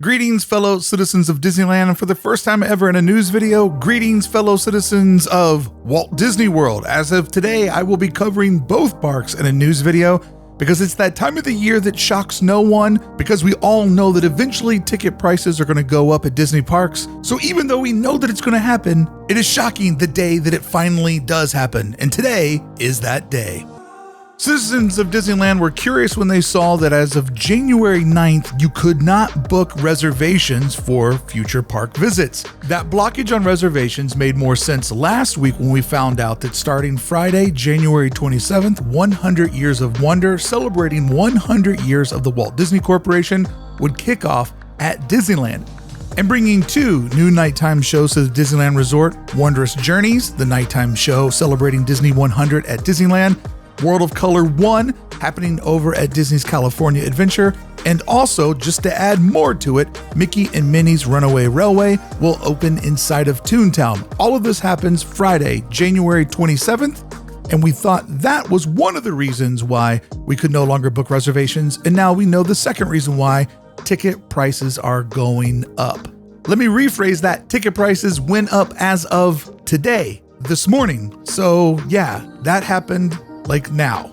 Greetings, fellow citizens of Disneyland, and for the first time ever in a news video, greetings, fellow citizens of Walt Disney World. As of today, I will be covering both parks in a news video because it's that time of the year that shocks no one, because we all know that eventually ticket prices are going to go up at Disney parks. So even though we know that it's going to happen, it is shocking the day that it finally does happen, and today is that day. Citizens of Disneyland were curious when they saw that as of January 9th, you could not book reservations for future park visits. That blockage on reservations made more sense last week when we found out that starting Friday, January 27th, 100 Years of Wonder, celebrating 100 years of the Walt Disney Corporation, would kick off at Disneyland. And bringing two new nighttime shows to the Disneyland Resort, Wondrous Journeys, the nighttime show celebrating Disney 100 at Disneyland, World of Color 1 happening over at Disney's California Adventure, and also, just to add more to it, Mickey and Minnie's Runaway Railway will open inside of Toontown. All of this happens Friday, January 27th, and we thought that was one of the reasons why we could no longer book reservations, and now we know the second reason why: ticket prices are going up. Let me rephrase that: ticket prices went up as of today, this morning. So yeah, that happened like now.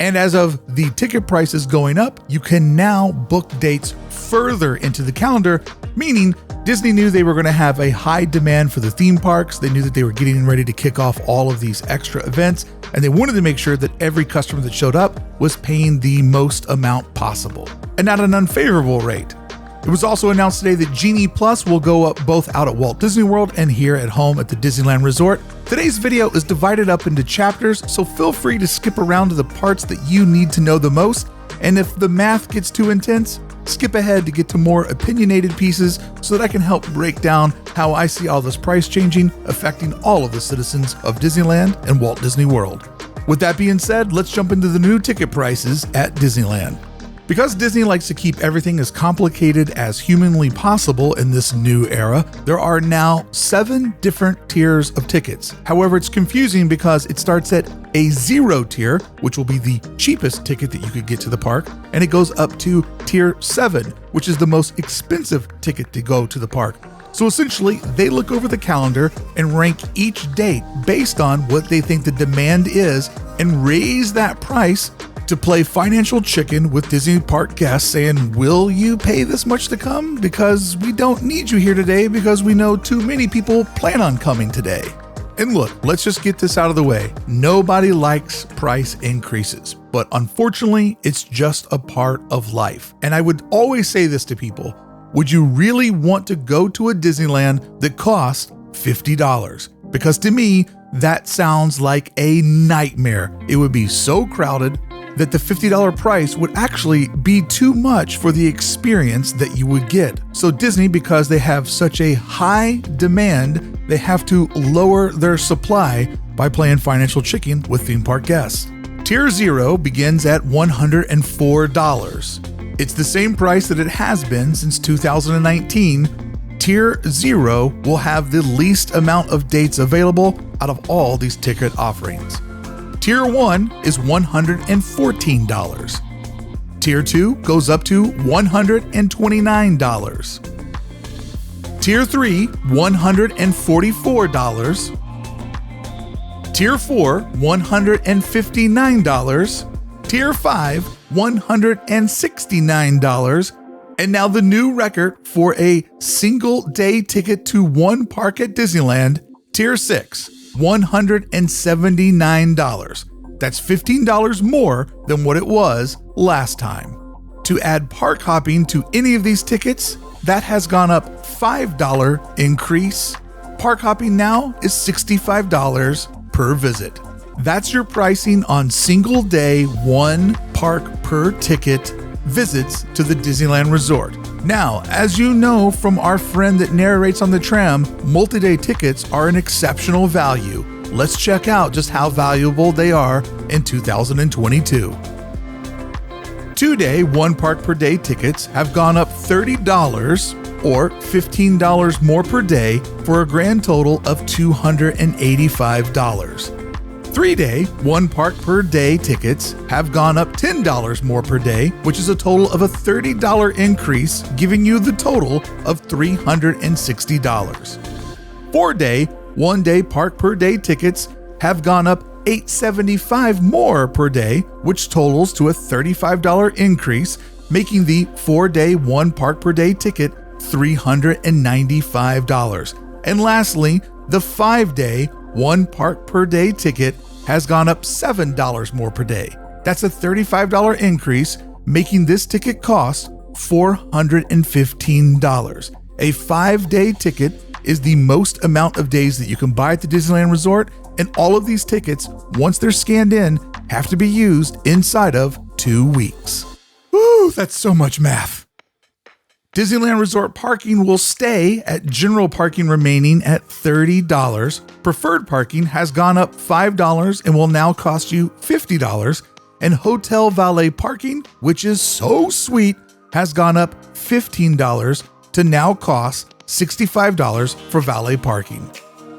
And as of the ticket prices going up, you can now book dates further into the calendar, meaning Disney knew they were going to have a high demand for the theme parks. They knew that they were getting ready to kick off all of these extra events, and they wanted to make sure that every customer that showed up was paying the most amount possible, and at an unfavorable rate. It was also announced today that Genie Plus will go up both out at Walt Disney World and here at home at the Disneyland Resort. Today's video is divided up into chapters, so feel free to skip around to the parts that you need to know the most. And if the math gets too intense, skip ahead to get to more opinionated pieces so that I can help break down how I see all this price changing affecting all of the citizens of Disneyland and Walt Disney World. With that being said, let's jump into the new ticket prices at Disneyland. Because Disney likes to keep everything as complicated as humanly possible in this new era, there are now 7 different tiers of tickets. However, it's confusing because it starts at a 0 tier, which will be the cheapest ticket that you could get to the park, and it goes up to tier 7, which is the most expensive ticket to go to the park. So essentially, they look over the calendar and rank each date based on what they think the demand is and raise that price to play financial chicken with Disney park guests, saying, will you pay this much to come? Because we don't need you here today because we know too many people plan on coming today. And look, let's just get this out of the way. Nobody likes price increases, but unfortunately, it's just a part of life. And I would always say this to people: would you really want to go to a Disneyland that costs $50? Because to me, that sounds like a nightmare. It would be so crowded that the $50 price would actually be too much for the experience that you would get. So Disney, because they have such a high demand, they have to lower their supply by playing financial chicken with theme park guests. Tier 0 begins at $104. It's the same price that it has been since 2019. Tier 0 will have the least amount of dates available out of all these ticket offerings. Tier 1 is $114. Tier 2 goes up to $129. Tier 3, $144. Tier 4, $159. Tier 5, $169. And now the new record for a single day ticket to one park at Disneyland, Tier 6. $179. That's $15 more than what it was last time. To add park hopping to any of these tickets, that has gone up $5 increase. Park hopping now is $65 per visit. That's your pricing on single day, one park per ticket visits to the Disneyland Resort. Now, as you know from our friend that narrates on the tram, multi-day tickets are an exceptional value. Let's check out just how valuable they are in 2022. 2-day, one park per day tickets have gone up $30 or $15 more per day for a grand total of $285. 3-day, 1 park per day tickets have gone up $10 more per day, which is a total of a $30 increase, giving you the total of $360. 4-day, 1-day park per day tickets have gone up $875 more per day, which totals to a $35 increase, making the 4-day, 1 park per day ticket $395. And lastly, the 5-day, 1 park per day ticket has gone up $7 more per day. That's a $35 increase, making this ticket cost $415. A 5-day ticket is the most amount of days that you can buy at the Disneyland Resort, and all of these tickets, once they're scanned in, have to be used inside of 2 weeks. Woo, that's so much math. Disneyland Resort parking will stay at general parking remaining at $30. Preferred parking has gone up $5 and will now cost you $50. And hotel valet parking, which is so sweet, has gone up $15 to now cost $65 for valet parking.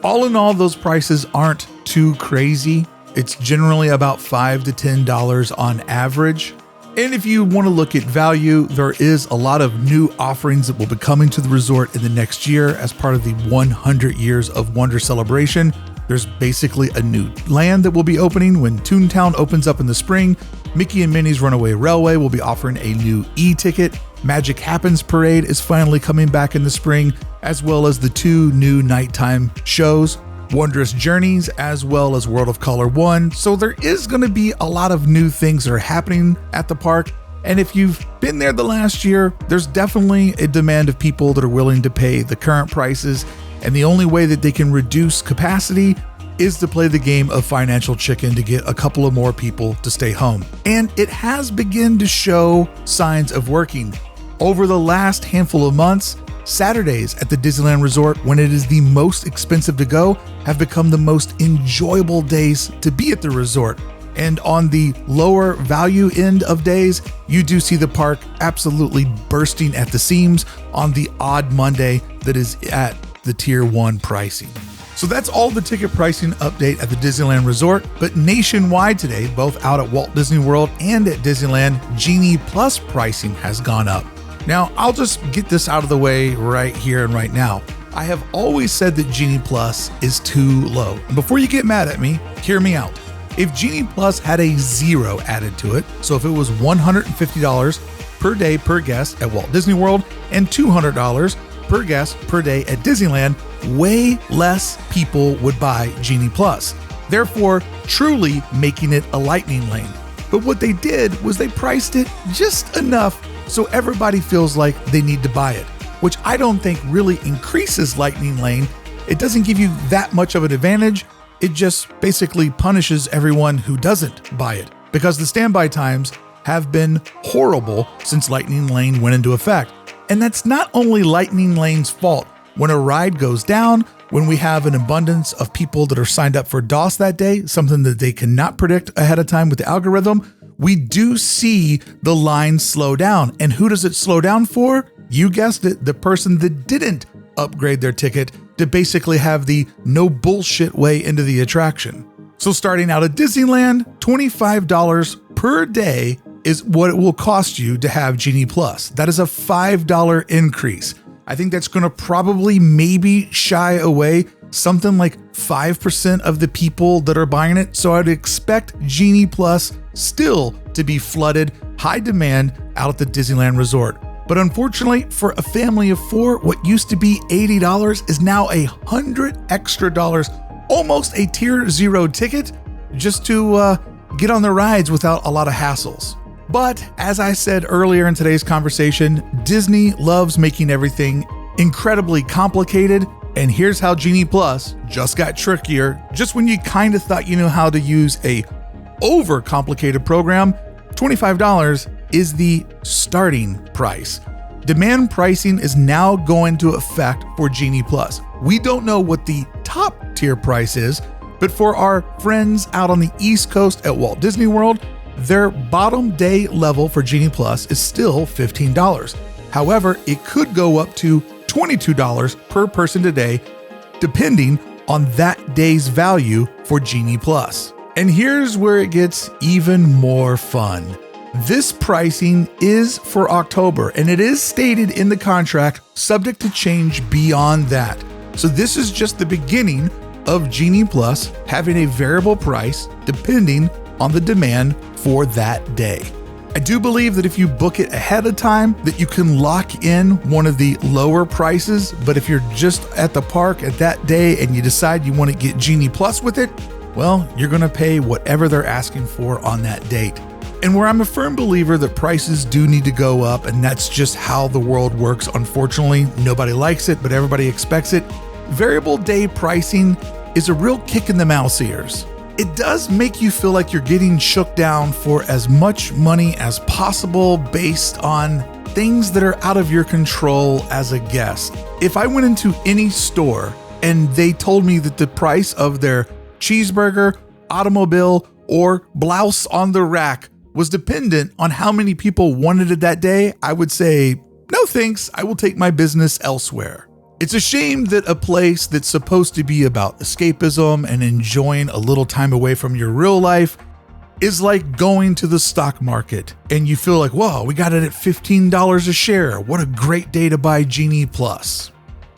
All in all, those prices aren't too crazy. It's generally about $5 to $10 on average. And if you want to look at value, there is a lot of new offerings that will be coming to the resort in the next year as part of the 100 Years of Wonder celebration. There's basically a new land that will be opening when Toontown opens up in the spring. Mickey and Minnie's Runaway Railway will be offering a new e-ticket. Magic Happens Parade is finally coming back in the spring, as well as the 2 new nighttime shows, Wondrous Journeys, as well as World of Color 1. So there is going to be a lot of new things that are happening at the park. And if you've been there the last year, there's definitely a demand of people that are willing to pay the current prices. And the only way that they can reduce capacity is to play the game of financial chicken to get a couple of more people to stay home. And it has begun to show signs of working. Over the last handful of months, Saturdays at the Disneyland Resort, when it is the most expensive to go, have become the most enjoyable days to be at the resort. And on the lower value end of days, you do see the park absolutely bursting at the seams on the odd Monday that is at the Tier 1 pricing. So that's all the ticket pricing update at the Disneyland Resort, but nationwide today, both out at Walt Disney World and at Disneyland, Genie Plus pricing has gone up. Now, I'll just get this out of the way right here and right now. I have always said that Genie Plus is too low. And before you get mad at me, hear me out. If Genie Plus had a 0 added to it, so if it was $150 per day per guest at Walt Disney World and $200 per guest per day at Disneyland, way less people would buy Genie Plus, therefore truly making it a lightning lane. But what they did was they priced it just enough so everybody feels like they need to buy it, which I don't think really increases lightning lane. It doesn't give you that much of an advantage. It just basically punishes everyone who doesn't buy it, because the standby times have been horrible since lightning lane went into effect. And that's not only lightning lane's fault. When a ride goes down, when we have an abundance of people that are signed up for DOS that day, something that they cannot predict ahead of time with the algorithm, we do see the line slow down. And who does it slow down for? You guessed it, the person that didn't upgrade their ticket to basically have the no bullshit way into the attraction. So starting out at Disneyland, $25 per day is what it will cost you to have Genie Plus. That is a $5 increase. I think that's going to probably maybe shy away something like 5% of the people that are buying it. So I'd expect Genie Plus still to be flooded, high demand out at the Disneyland Resort. But unfortunately, for a family of 4, what used to be $80 is now $100 extra, almost a Tier 0 ticket, just to get on the rides without a lot of hassles. But as I said earlier in today's conversation, Disney loves making everything incredibly complicated. And here's how Genie Plus just got trickier. Just when you kind of thought you knew how to use a overcomplicated program, $25 is the starting price. Demand pricing is now going to effect for Genie Plus. We don't know what the top tier price is, but for our friends out on the East Coast at Walt Disney World, their bottom day level for Genie Plus is still $15. However, it could go up to $22 per person today, depending on that day's value for Genie Plus. And here's where it gets even more fun. This pricing is for October, and it is stated in the contract, subject to change beyond that. So this is just the beginning of Genie Plus having a variable price depending on the demand for that day. I do believe that if you book it ahead of time, that you can lock in one of the lower prices. But if you're just at the park at that day and you decide you want to get Genie Plus with it, well, you're going to pay whatever they're asking for on that date. And where I'm a firm believer that prices do need to go up, and that's just how the world works. Unfortunately, nobody likes it, but everybody expects it. Variable day pricing is a real kick in the mouse ears. It does make you feel like you're getting shook down for as much money as possible based on things that are out of your control as a guest. If I went into any store and they told me that the price of their cheeseburger, automobile, or blouse on the rack was dependent on how many people wanted it that day, I would say, no thanks, I will take my business elsewhere. It's a shame that a place that's supposed to be about escapism and enjoying a little time away from your real life is like going to the stock market and you feel like, whoa, we got it at $15 a share. What a great day to buy Genie Plus.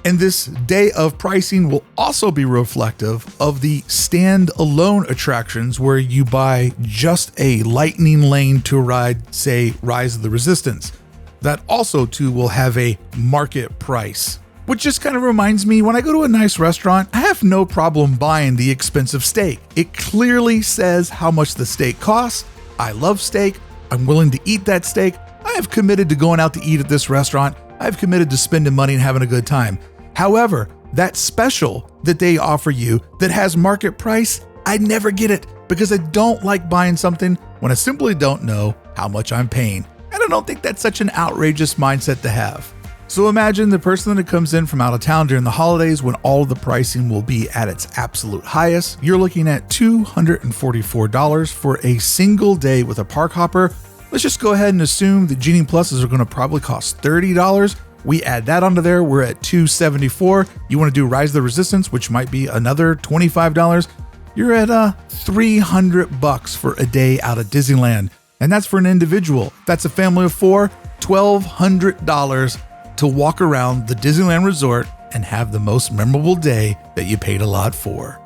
And this day of pricing will also be reflective of the stand-alone attractions where you buy just a lightning lane to ride, say, Rise of the Resistance. That also too will have a market price. Which just kind of reminds me, when I go to a nice restaurant, I have no problem buying the expensive steak. It clearly says how much the steak costs. I love steak. I'm willing to eat that steak. I have committed to going out to eat at this restaurant. I've committed to spending money and having a good time. However, that special that they offer you that has market price, I never get it because I don't like buying something when I simply don't know how much I'm paying. And I don't think that's such an outrageous mindset to have. So imagine the person that comes in from out of town during the holidays when all of the pricing will be at its absolute highest. You're looking at $244 for a single day with a park hopper. Let's just go ahead and assume that Genie Pluses are going to probably cost $30. We add that onto there, we're at $274. You want to do Rise of the Resistance, which might be another $25. You're at $300 for a day out of Disneyland. And that's for an individual. That's a family of four, $1,200 to walk around the Disneyland Resort and have the most memorable day that you paid a lot for.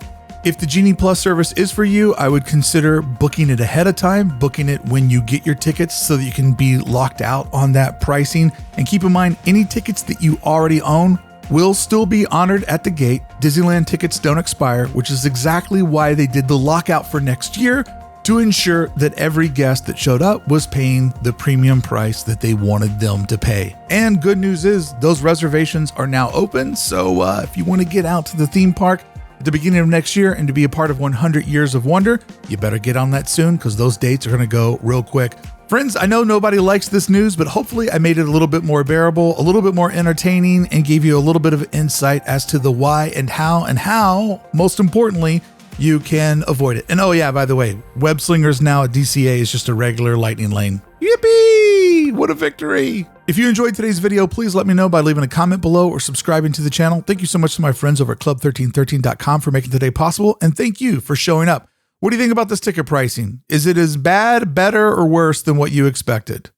If the Genie Plus service is for you, I would consider booking it ahead of time, booking it when you get your tickets so that you can be locked out on that pricing. And keep in mind, any tickets that you already own will still be honored at the gate. Disneyland tickets don't expire, which is exactly why they did the lockout for next year, to ensure that every guest that showed up was paying the premium price that they wanted them to pay. And good news is those reservations are now open. So if you want to get out to the theme park at the beginning of next year and to be a part of 100 Years of Wonder, you better get on that soon because those dates are going to go real quick. Friends, I know nobody likes this news, but hopefully I made it a little bit more bearable, a little bit more entertaining, and gave you a little bit of insight as to the why and how, most importantly, you can avoid it. And oh yeah, by the way, Web Slingers now at DCA is just a regular lightning lane. Yippee! What a victory! If you enjoyed today's video, please let me know by leaving a comment below or subscribing to the channel. Thank you so much to my friends over at club1313.com for making today possible, and thank you for showing up. What do you think about this ticket pricing? Is it as bad, better, or worse than what you expected?